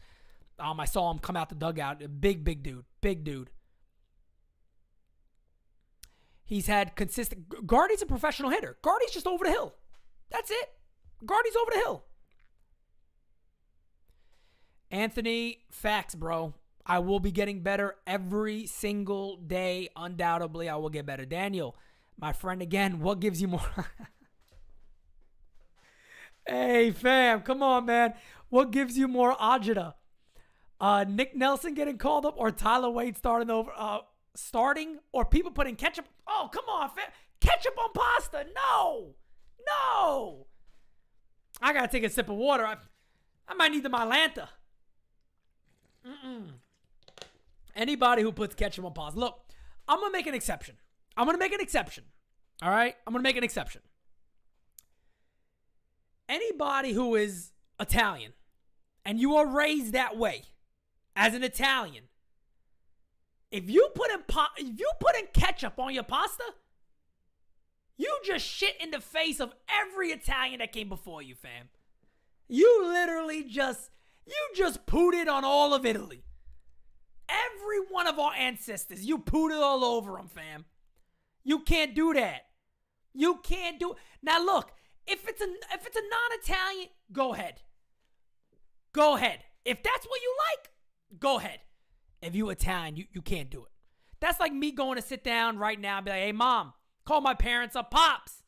I saw him come out the dugout. Big dude. He's had consistent. Gardy's a professional hitter. Gardy's just over the hill. That's it. Gardy's over the hill. Anthony, facts, bro. I will be getting better every single day. Undoubtedly, I will get better. Daniel, my friend again, what gives you more? Hey, fam, come on, man. What gives you more agita? Nick Nelson getting called up or Tyler Wade starting or people putting ketchup? Oh, come on, fam. Ketchup on pasta? No. No. I got to take a sip of water. I might need the Mylanta. Anybody who puts ketchup on pasta. Look, I'm going to make an exception. All right? I'm going to make an exception. Anybody who is Italian and you are raised that way as an Italian, if you put in ketchup on your pasta, you just shit in the face of every Italian that came before you, fam. You literally just pooted on all of Italy. Every one of our ancestors, you pooted all over them, fam. You can't do that. You can't do it. Now look, if it's a non-Italian, go ahead. Go ahead. If that's what you like, go ahead. If you Italian, you can't do it. That's like me going to sit down right now and be like, hey, Mom, call my parents up. Pops,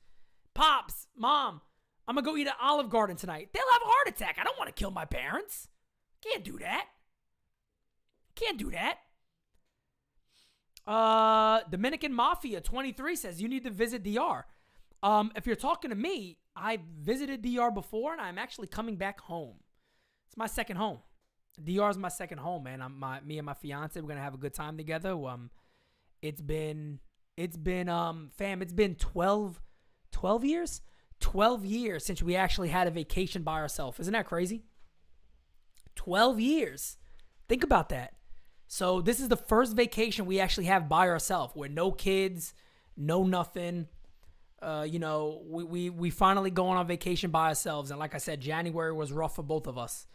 Mom, I'm going to go eat at Olive Garden tonight. They'll have a heart attack. I don't want to kill my parents. Can't do that. Dominican Mafia 23 says you need to visit DR. If you're talking to me, I visited DR before, and I'm actually coming back home. It's my second home. DR is my second home, man. Me and my fiance, we're gonna have a good time together. It's been 12 years? 12 years since we actually had a vacation by ourselves. Isn't that crazy? 12 years. Think about that. So this is the first vacation we actually have by ourselves, where no kids, no nothing. We finally going on vacation by ourselves, and like I said, January was rough for both of us.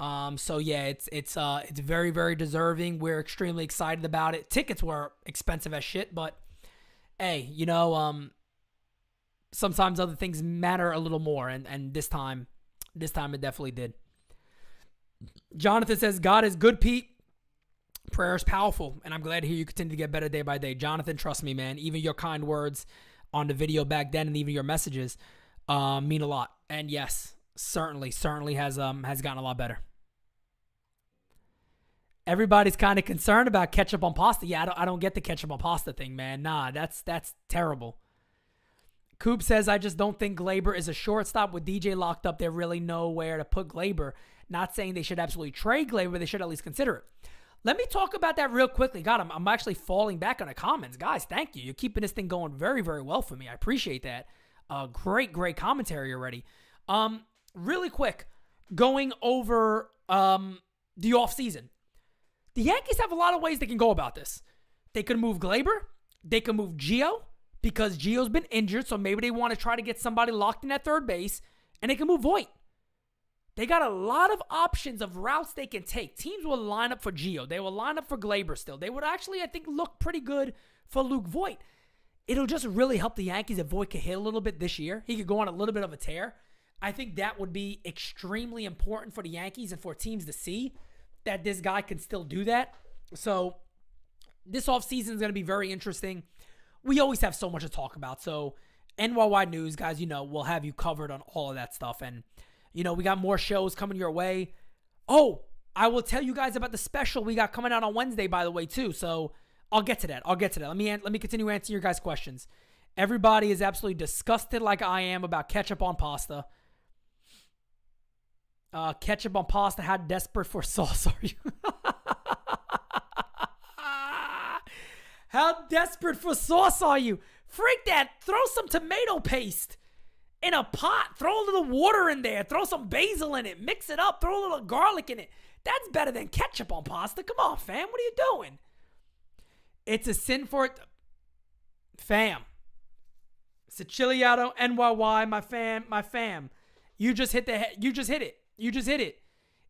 So yeah, it's very, very deserving. We're extremely excited about it. Tickets were expensive as shit, but hey, sometimes other things matter a little more, and this time it definitely did. Jonathan says, God is good, Pete. Prayer is powerful, and I'm glad to hear you continue to get better day by day. Jonathan, trust me, man. Even your kind words on the video back then, and even your messages, mean a lot. And yes, certainly has gotten a lot better. Everybody's kind of concerned about ketchup on pasta. Yeah, I don't get the ketchup on pasta thing, man. Nah, that's terrible. Coop says, I just don't think Glaber is a shortstop. With DJ locked up, they really know where to put Glaber. Not saying they should absolutely trade Glaber, they should at least consider it. Let me talk about that real quickly. God, I'm actually falling back on the comments. Guys, thank you. You're keeping this thing going very, very well for me. I appreciate that. Great commentary already. Really quick, going over the offseason. The Yankees have a lot of ways they can go about this. They could move Glaber. They could move Gio because Gio's been injured, so maybe they want to try to get somebody locked in at third base, and they can move Voit. They got a lot of options of routes they can take. Teams will line up for Gio. They will line up for Glaber still. They would actually, I think, look pretty good for Luke Voit. It'll just really help the Yankees if Voit could hit a little bit this year. He could go on a little bit of a tear. I think that would be extremely important for the Yankees and for teams to see that this guy can still do that. So this offseason is going to be very interesting. We always have so much to talk about. So NYY News, guys, we'll have you covered on all of that stuff. And we got more shows coming your way. Oh, I will tell you guys about the special we got coming out on Wednesday, by the way, too. So I'll get to that. Let me continue answering your guys' questions. Everybody is absolutely disgusted like I am about ketchup on pasta. Ketchup on pasta, how desperate for sauce are you? How desperate for sauce are you? Freak that. Throw some tomato paste in a pot. Throw a little water in there. Throw some basil in it. Mix it up. Throw a little garlic in it. That's better than ketchup on pasta. Come on, fam. What are you doing? It's a sin for it. Fam. Siciliano, NYY, my fam. You just hit it.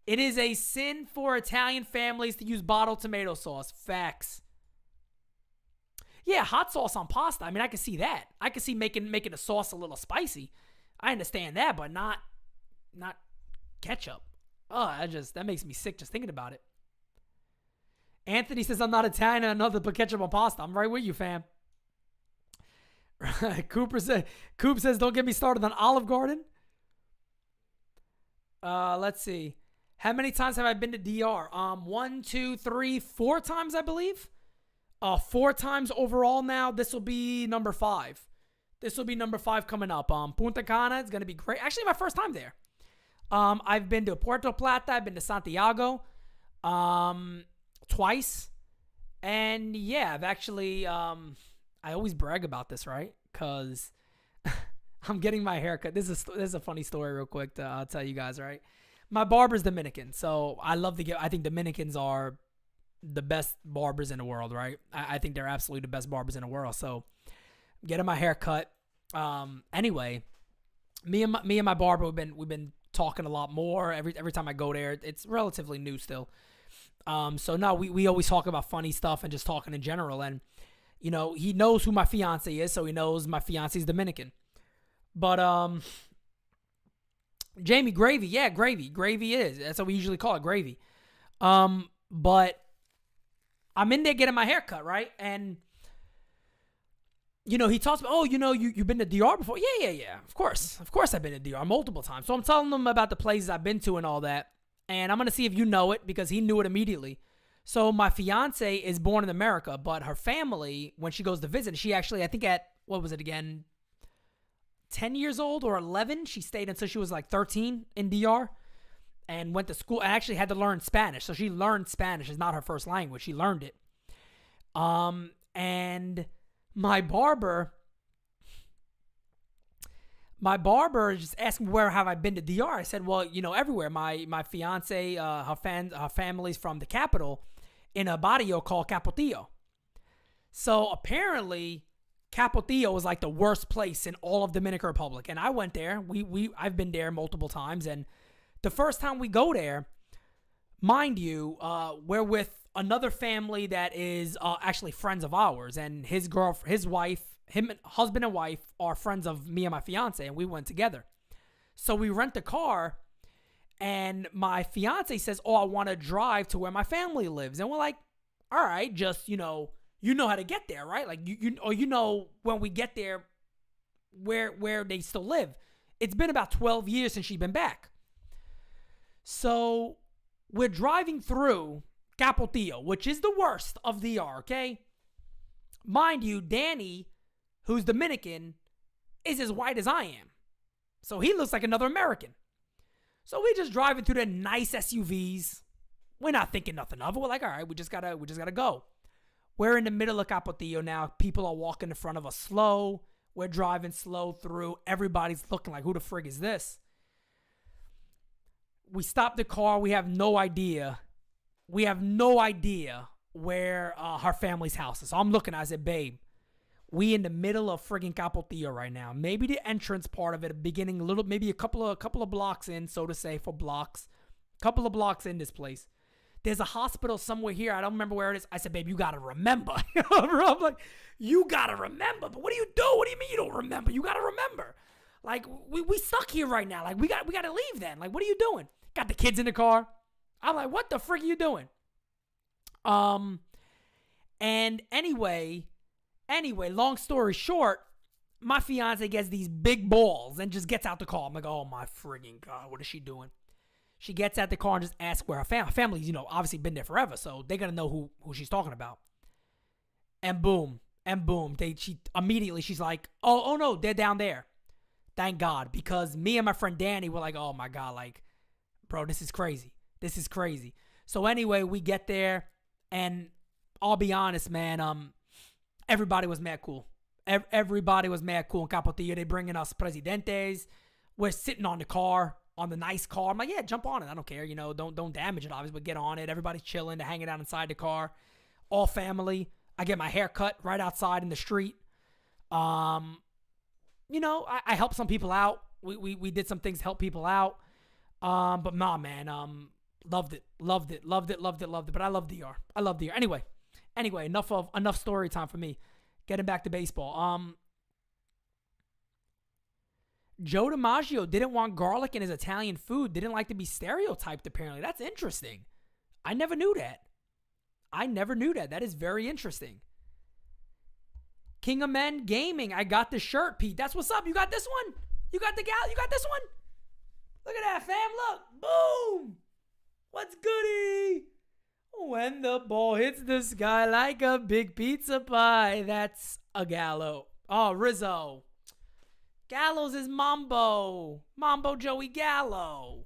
It is a sin for Italian families to use bottled tomato sauce. Facts. Yeah, hot sauce on pasta. I mean, I can see that. I can see making the sauce a little spicy. I understand that, but not ketchup. Oh, that makes me sick just thinking about it. Anthony says, I'm not Italian and another put ketchup on pasta. I'm right with you, fam. Coop says, don't get me started on Olive Garden. Let's see. How many times have I been to DR? 1, 2, 3, 4 times, I believe. 4 times overall now. This will be number 5. This will be number 5 coming up. Punta Cana is going to be great. Actually, my first time there. I've been to Puerto Plata. I've been to Santiago twice. And yeah, I've actually, I always brag about this, right? Because I'm getting my hair cut. This is a funny story real quick I'll tell you guys, right? My barber's Dominican. So I think Dominicans are the best barbers in the world, right? I think they're absolutely the best barbers in the world. So getting my hair cut. Anyway, me and my barber, we've been talking a lot more every time I go there. It's relatively new still. So no, we always talk about funny stuff and just talking in general. And you know, he knows who my fiance is, so he knows my fiance is Dominican. But Jamie, gravy, yeah, gravy is. That's what we usually call it, gravy. But I'm in there getting my hair cut, right? And you know, he talks about, oh, you know, you've been to DR before? Yeah. Of course I've been to DR multiple times. So I'm telling him about the places I've been to and all that. And I'm going to see if you know it because he knew it immediately. So my fiance is born in America, but her family, when she goes to visit, she actually, I think at, what was it again, 10 years old or 11, she stayed until she was like 13 in DR and went to school and actually had to learn Spanish. So she learned Spanish. It's not her first language. She learned it. And my barber just asked me where have I been to DR. I said, well, you know, everywhere. My fiance, her family's from the capital in a barrio called Capotillo. So apparently Capotillo is like the worst place in all of Dominican Republic. And I went there. I've been there multiple times. And the first time we go there, mind you, we're with another family that is actually friends of ours. And his wife, husband and wife are friends of me and my fiance. And we went together. So we rent a car. And my fiance says, oh, I want to drive to where my family lives. And we're like, all right, just, you know how to get there, right? Like you know when we get there where they still live. It's been about 12 years since she's been back. So we're driving through Capotillo, which is the worst of DR, okay? Mind you, Danny, who's Dominican, is as white as I am. So he looks like another American. So we're just driving through the nice SUVs. We're not thinking nothing of it. We're like, all right, we just gotta go. We're in the middle of Capotillo now. People are walking in front of us slow. We're driving slow through. Everybody's looking like, who the frig is this? We stop the car. We have no idea. Where her family's house is. So I'm looking. I said, babe, we in the middle of friggin' Capotillo right now. Maybe the entrance part of it, beginning a little, maybe a couple of blocks in, so to say, for blocks. Couple of blocks in this place. There's a hospital somewhere here. I don't remember where it is. I said, babe, you got to remember. I'm like, you got to remember. But what do you do? What do you mean you don't remember? You got to remember. Like, we stuck here right now. Like, we got to leave then. Like, what are you doing? Got the kids in the car. I'm like, what the frig are you doing? And anyway, long story short, my fiance gets these big balls and just gets out the car. I'm like, oh my friggin' God, what is she doing? She gets out the car and just asks where her family's, obviously been there forever, so they're gonna know who she's talking about. And boom, she's like, oh no, they're down there. Thank God, because me and my friend Danny were like, oh my God, like, bro, this is crazy. So anyway, we get there, and I'll be honest, man, everybody was mad cool. Everybody was mad cool in Capotillo. They bringing us Presidentes. We're sitting on the nice car. I'm like, yeah, jump on it. I don't care. Don't damage it, obviously, but get on it. Everybody's chilling. They're hanging out inside the car. All family. I get my hair cut right outside in the street. I helped some people out. We did some things to help people out. But nah, man, loved it. But I love DR. Anyway, enough story time for me. Getting back to baseball. Joe DiMaggio didn't want garlic in his Italian food. Didn't like to be stereotyped, apparently. That's interesting. I never knew that. That is very interesting. King of Men Gaming. I got the shirt, Pete. That's what's up. You got this one? You got this one? Look at that, fam. Look. Boom. What's goody? When the ball hits the sky like a big pizza pie. That's a Gallo. Oh, Rizzo. Gallows is Mambo. Mambo Joey Gallo.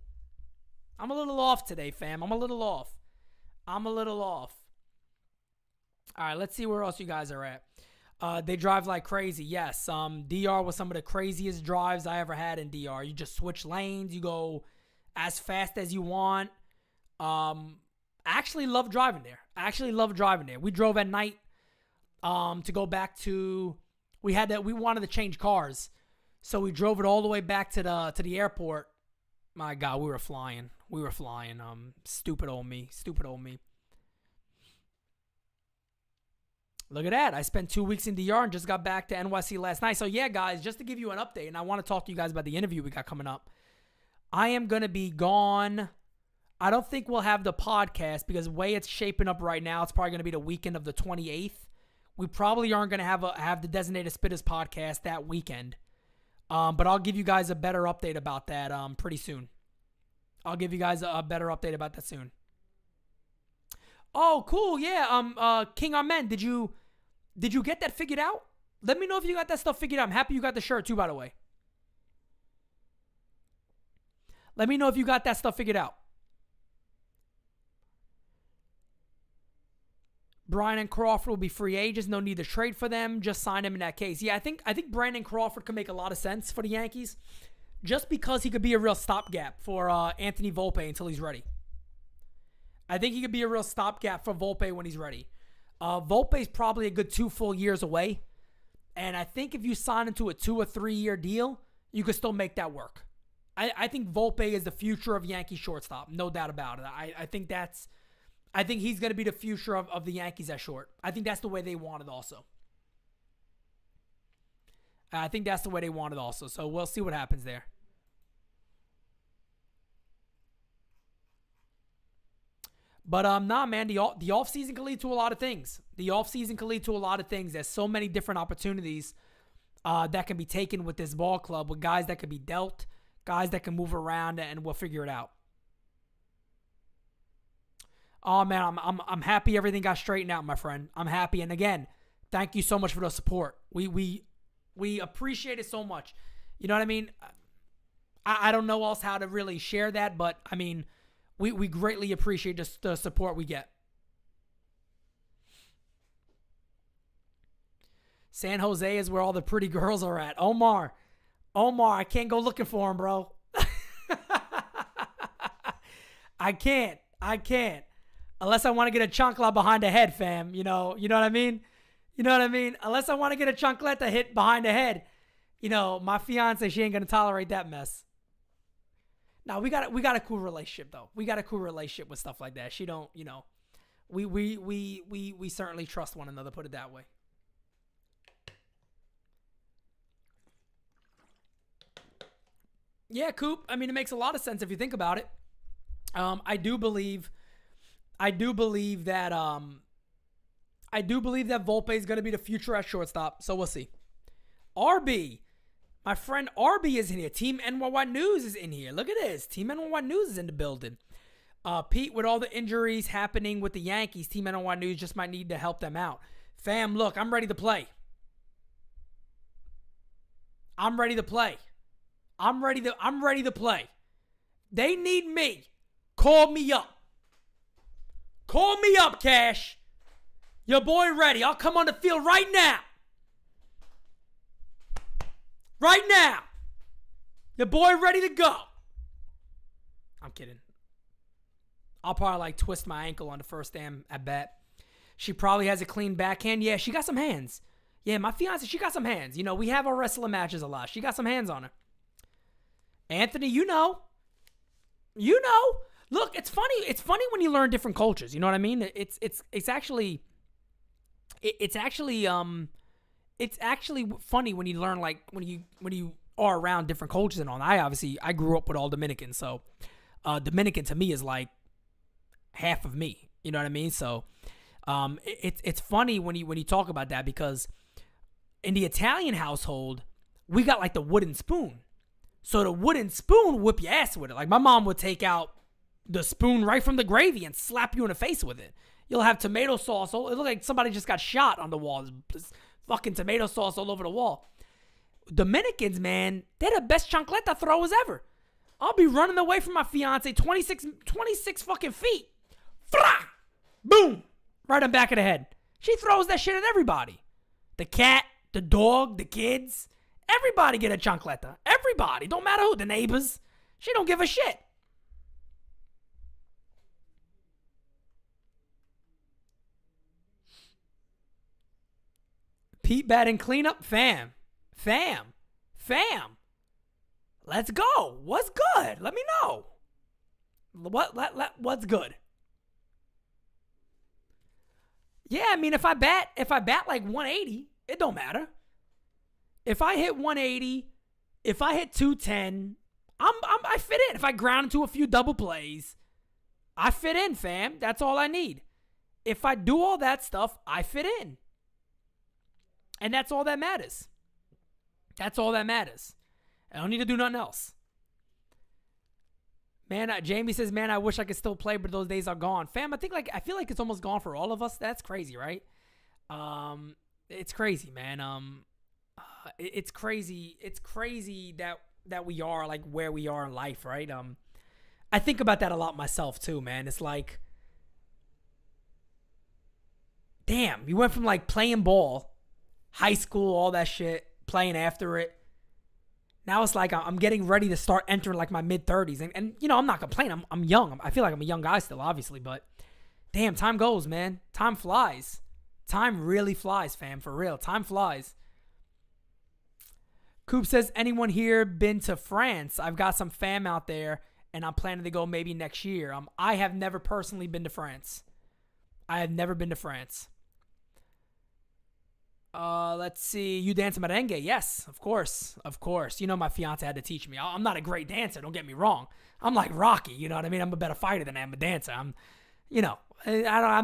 I'm a little off today, fam. I'm a little off. All right, let's see where else you guys are at. They drive like crazy. Yes. DR was some of the craziest drives I ever had in DR. You just switch lanes. You go as fast as you want. I actually love driving there. We drove at night to go back to we wanted to change cars. So we drove it all the way back to the airport. My God, we were flying. Stupid old me. Look at that. I spent 2 weeks in DR and just got back to NYC last night. So yeah, guys, just to give you an update, and I want to talk to you guys about the interview we got coming up. I am going to be gone. I don't think we'll have the podcast because the way it's shaping up right now, it's probably going to be the weekend of the 28th. We probably aren't going to have the Designated Spittaz podcast that weekend. But I'll give you guys a better update about that pretty soon. Oh, cool. Yeah. King Amen, did you get that figured out? Let me know if you got that stuff figured out. I'm happy you got the shirt too, by the way. Let me know if you got that stuff figured out. Brian and Crawford will be free agents. No need to trade for them. Just sign them in that case. Yeah, I think Brandon Crawford could make a lot of sense for the Yankees, just because he could be a real stopgap for Anthony Volpe until he's ready. I think he could be a real stopgap for Volpe when he's ready. Volpe's probably a good 2 full years away, and I think if you sign into a 2 or 3 year deal, you could still make that work. I think Volpe is the future of Yankee shortstop, no doubt about it. I think he's going to be the future of the Yankees at short. I think that's the way they want it also. So we'll see what happens there. But nah, man, the offseason can lead to a lot of things. There's so many different opportunities that can be taken with this ball club, with guys that can be dealt, guys that can move around, and we'll figure it out. Oh man, I'm happy everything got straightened out, my friend. I'm happy, and again, thank you so much for the support. We appreciate it so much. You know what I mean? I don't know else how to really share that, but I mean, we greatly appreciate just the support we get. San Jose is where all the pretty girls are at. Omar, I can't go looking for them, bro. I can't. Unless I want to get a chancla behind the head, fam. You know what I mean? Unless I want to get a chancleta hit behind the head. My fiance, she ain't going to tolerate that mess. Now, we got a cool relationship, though. We got a cool relationship with stuff like that. She don't, we certainly trust one another, put it that way. Yeah, Coop. I mean, it makes a lot of sense if you think about it. I do believe that Volpe is going to be the future at shortstop. So we'll see. RB, my friend RB is in here. Team NYY News is in here. Look at this. Team NYY News is in the building. Pete, with all the injuries happening with the Yankees, Team NYY News just might need to help them out. Fam, look, I'm ready to play. I'm ready to play. They need me. Call me up. Cash. Your boy ready. I'll come on the field right now. Your boy ready to go. I'm kidding. I'll probably twist my ankle on the first damn at bat. She probably has a clean backhand. Yeah, she got some hands. Yeah, my fiance, she got some hands. We have our wrestling matches a lot. She got some hands on her. Anthony, you know. Look, it's funny. It's funny when you learn different cultures. You know what I mean? It's actually funny when you learn when you are around different cultures and all. I grew up with all Dominicans, so Dominican to me is like half of me. You know what I mean? So it's funny when you talk about that, because in the Italian household we got the wooden spoon. So the wooden spoon would whip your ass with it. Like my mom would take out the spoon right from the gravy and slap you in the face with it. You'll have tomato sauce. It looked like somebody just got shot on the wall. There's fucking tomato sauce all over the wall. Dominicans, man, they're the best chancleta throwers ever. I'll be running away from my fiance 26 fucking feet. Fra! Boom! Right on the back of the head. She throws that shit at everybody. The cat, the dog, the kids. Everybody get a chancleta. Everybody. Don't matter who. The neighbors. She don't give a shit. Pete batting cleanup? Fam. Let's go. What's good? Let me know. What's good? Yeah, I mean, if I bat like 180, it don't matter. If I hit 180, if I hit 210, I fit in. If I ground into a few double plays, I fit in, fam. That's all I need. If I do all that stuff, I fit in. And that's all that matters. That's all that matters. I don't need to do nothing else. Man, Jamie says, man, I wish I could still play, but those days are gone. Fam, I feel like it's almost gone for all of us. That's crazy, right? It's crazy, man. It's crazy. It's crazy that we are like where we are in life, right? I think about that a lot myself too, man. It's like, damn, you went from like playing ball, high school, all that shit, playing after it. Now it's like I'm getting ready to start entering like my mid-30s. And you know, I'm not complaining. I'm young. I feel like I'm a young guy still, obviously. But damn, time goes, man. Time flies. Time really flies, fam. For real. Time flies. Coop says, anyone here been to France? I've got some fam out there, and I'm planning to go maybe next year. I have never personally been to France. I have never been to France. Let's see. You dance merengue? Yes, of course. Of course. You know my fiance had to teach me. I'm not a great dancer, don't get me wrong. I'm like Rocky, you know what I mean? I'm a better fighter than I am a dancer. I'm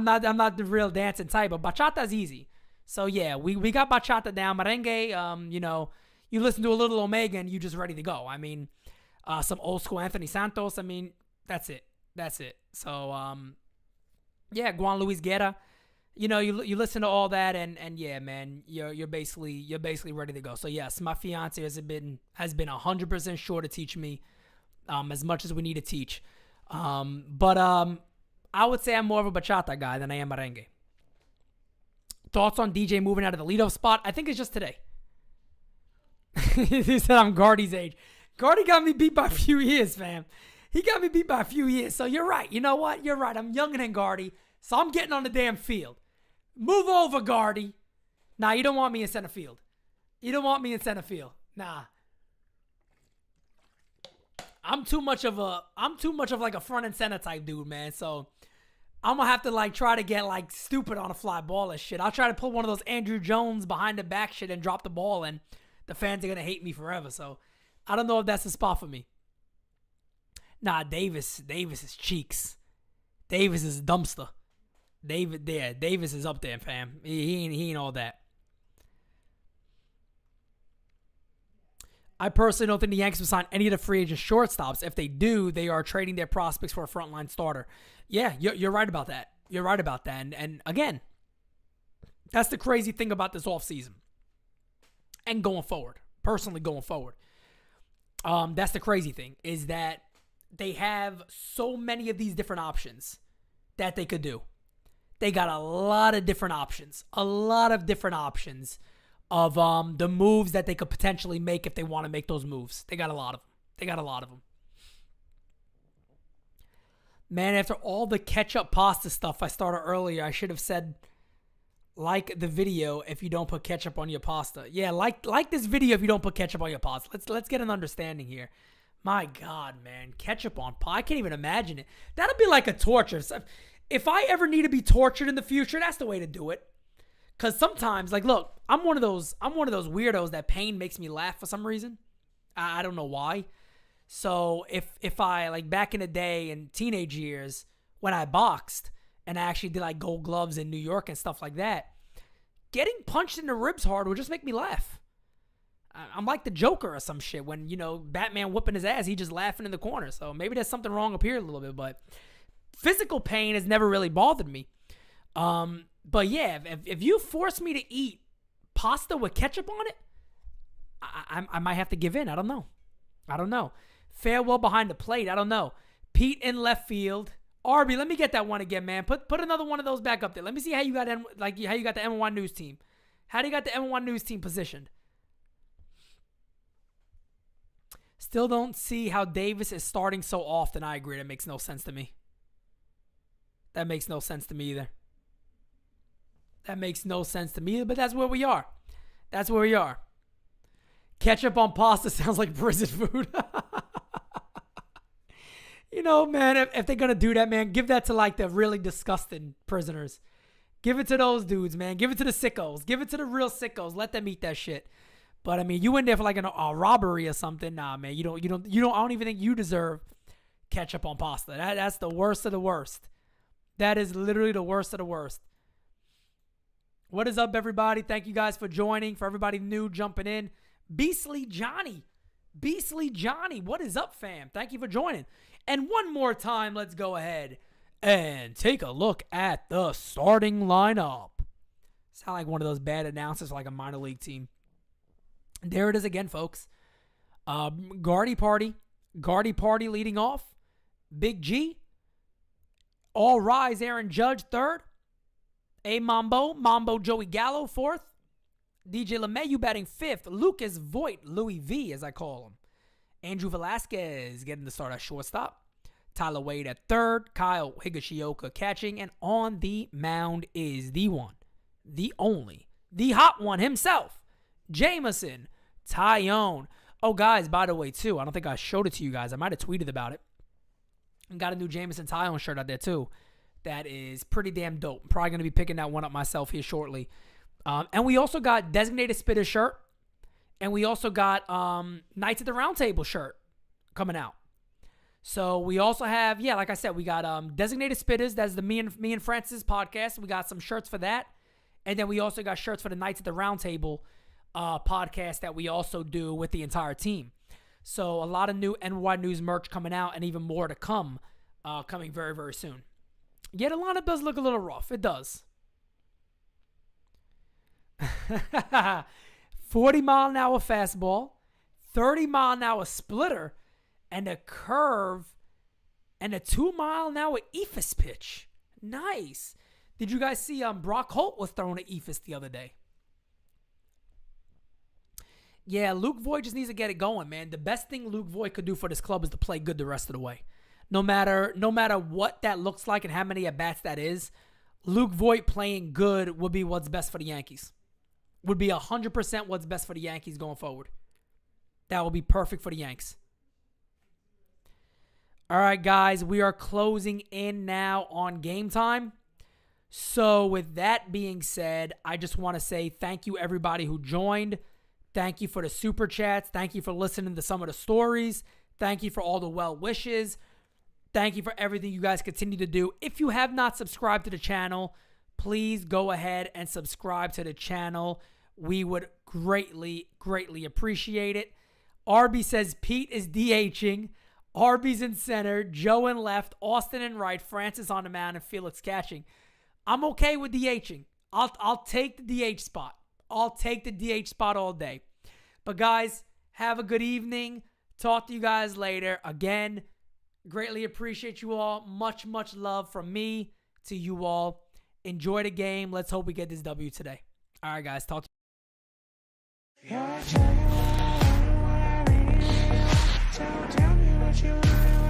not the real dancing type, but bachata's easy. So yeah, we got bachata down. Merengue, you know, you listen to a little Omega and you just ready to go. I mean, some old school Anthony Santos. I mean, that's it. So, yeah, Juan Luis Guerra. You know, you listen to all that and yeah, man, you're basically ready to go. So yes, my fiance has been 100% sure to teach me as much as we need to teach. But I would say I'm more of a bachata guy than I am merengue. Thoughts on DJ moving out of the leadoff spot? I think it's just today. He said I'm Gardy's age. Gardy got me beat by a few years, fam. He got me beat by a few years. So you're right. You know what? You're right. I'm younger than Gardy. So I'm getting on the damn field. Move over, Gardy. Nah, you don't want me in center field. Nah. I'm too much of like a front and center type dude, man. So I'm gonna have to like try to get like stupid on a fly ball and shit. I'll try to pull one of those Andrew Jones behind the back shit and drop the ball, and the fans are gonna hate me forever. So I don't know if that's the spot for me. Nah, Davis is cheeks. Davis is dumpster. Davis is up there, fam. He ain't all that. I personally don't think the Yanks will sign any of the free agent shortstops. If they do, they are trading their prospects for a frontline starter. Yeah, you're right about that. And again, that's the crazy thing about this offseason. And going forward. Personally going forward. That's the crazy thing, is that they have so many of these different options that they could do. They got a lot of different options. Of the moves that they could potentially make if they want to make those moves. They got a lot of them. Man, after all the ketchup pasta stuff I started earlier, I should have said, like the video if you don't put ketchup on your pasta. Yeah, like this video if you don't put ketchup on your pasta. Let's get an understanding here. My God, man, ketchup on pasta. I can't even imagine it. That'll be like a torture. If I ever need to be tortured in the future, that's the way to do it. Cause sometimes, like, look, I'm one of those weirdos that pain makes me laugh for some reason. I don't know why. So if I, like, back in the day in teenage years when I boxed and I actually did like Gold Gloves in New York and stuff like that, getting punched in the ribs hard would just make me laugh. I'm like the Joker or some shit. When, Batman whooping his ass, he just laughing in the corner. So maybe there's something wrong up here a little bit. But physical pain has never really bothered me. But yeah, if you force me to eat pasta with ketchup on it, I might have to give in. I don't know. Farewell behind the plate. I don't know. Pete in left field. Arby, let me get that one again, man. Put another one of those back up there. Let me see how you got how you got the M1 News team. How do you got the M1 News team positioned? Still don't see how Davis is starting so often. I agree. That makes no sense to me. That makes no sense to me either. But that's where we are. Ketchup on pasta sounds like prison food. Man, if they're going to do that, man, give that to like the really disgusting prisoners. Give it to those dudes, man. Give it to the sickos. Give it to the real sickos. Let them eat that shit. But I mean, you in there for like a robbery or something. Nah, man, I don't even think you deserve ketchup on pasta. That's the worst of the worst. That is literally the worst of the worst. What is up, everybody? Thank you guys for joining. For everybody new jumping in. Beastly Johnny, what is up, fam? Thank you for joining. And one more time, let's go ahead and take a look at the starting lineup. Sound like one of those bad announcers for like a minor league team. There it is again, folks. Guardy Party leading off. Big G. All Rise, Aaron Judge, third. Mambo Joey Gallo, fourth. DJ LeMayu batting fifth. Lucas Voigt, Louis V, as I call him. Andrew Velasquez getting the start at shortstop. Tyler Wade at third. Kyle Higashioka catching. And on the mound is the one, the only, the hot one himself, Jameson Taillon. Oh, guys, by the way, too, I don't think I showed it to you guys. I might have tweeted about it. And got a new Jameson Taillon shirt out there, too. That is pretty damn dope. I'm probably going to be picking that one up myself here shortly. And we also got Designated Spittaz shirt. And we also got Knights at the Round Table shirt coming out. So we also have, like I said, we got Designated Spittaz. That's the Me and Francis podcast. We got some shirts for that. And then we also got shirts for the Knights at the Round Table podcast that we also do with the entire team. So a lot of new NY News merch coming out and even more to come coming very, very soon. Yeah, the lineup does look a little rough. It does. 40-mile-an-hour fastball, 30-mile-an-hour splitter, and a curve, and a 2-mile-an-hour eephus pitch. Nice. Did you guys see Brock Holt was throwing an eephus the other day? Yeah, Luke Voigt just needs to get it going, man. The best thing Luke Voigt could do for this club is to play good the rest of the way. No matter what that looks like and how many at-bats that is, Luke Voigt playing good would be what's best for the Yankees. Would be 100% what's best for the Yankees going forward. That will be perfect for the Yanks. All right, guys, we are closing in now on game time. So with that being said, I just want to say thank you, everybody who joined. Thank you for the super chats. Thank you for listening to some of the stories. Thank you for all the well wishes. Thank you for everything you guys continue to do. If you have not subscribed to the channel, please go ahead and subscribe to the channel. We would greatly, greatly appreciate it. Arby says Pete is DHing. Arby's in center. Joe in left. Austin in right. Francis on the mound and Felix catching. I'm okay with DHing. I'll take the DH spot. I'll take the DH spot all day. But guys, have a good evening. Talk to you guys later. Again, greatly appreciate you all. Much, much love from me to you all. Enjoy the game. Let's hope we get this W today. All right, guys. Talk to you. Tell me what you want.